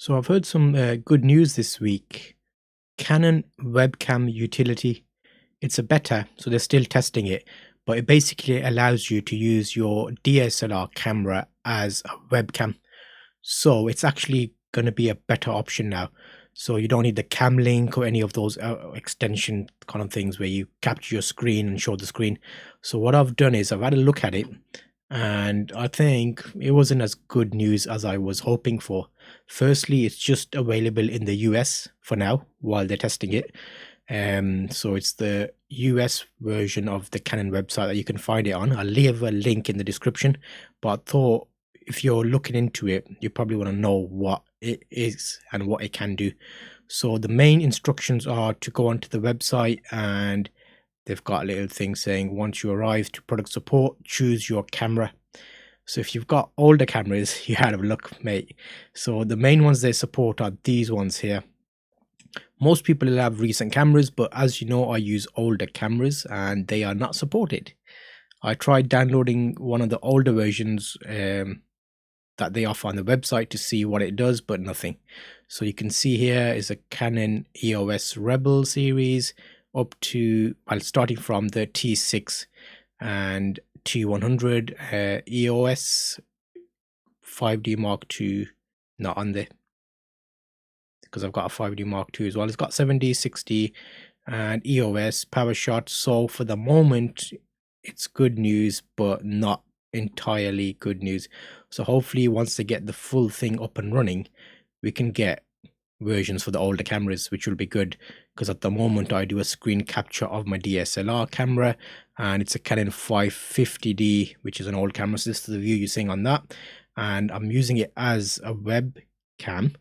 So I've heard some good news this week. Canon webcam utility. It's a beta, so they're still testing it, but it basically allows you to use your DSLR camera as a webcam. So it's actually going to be a better option now. So you don't need the cam link or any of those extension kind of things where you capture your screen and show the screen. So what I've done is I've had a look at it, and I think it wasn't as good news as I was hoping for. Firstly, it's just available in the US for now while they're testing it. So it's the US version of the Canon website that you can find it on. I'll leave a link in the description, but I thought if you're looking into it, you probably want to know what it is and what it can do. So the main instructions are to go onto the website, and they've got a little thing saying once you arrive to product support, choose your camera. So if you've got older cameras, you had a look, mate. So the main ones they support are these ones here. Most people will have recent cameras, but as you know, I use older cameras and they are not supported. I tried downloading one of the older versions that they offer on the website to see what it does, but nothing. So you can see here is a Canon EOS Rebel series up to, well, starting from the T6 and T100 EOS 5D Mark II, not on there because I've got a 5D Mark II as well. It's got 7D, 60 and EOS PowerShot. So for the moment, it's good news, but not entirely good news. So hopefully once they get the full thing up and running, we can get versions for the older cameras, which will be good, because at the moment I do a screen capture of my DSLR camera and it's a Canon 550D, which is an old camera. So this is the view you're seeing on that, and I'm using it as a webcam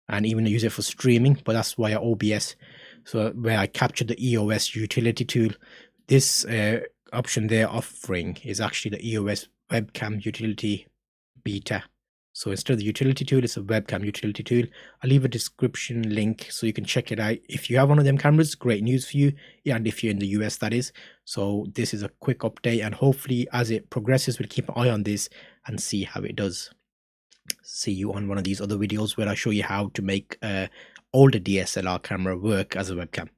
and even use it for streaming, but that's via OBS. So where I capture the EOS utility tool, this option they're offering is actually the EOS webcam utility beta. So instead of the utility tool, it's a webcam utility tool. I'll leave a description link so you can check it out. If you have one of them cameras, great news for you. Yeah, and if you're in the US, that is. So this is a quick update, and hopefully as it progresses, we'll keep an eye on this and see how it does. See you on one of these other videos where I show you how to make a older DSLR camera work as a webcam.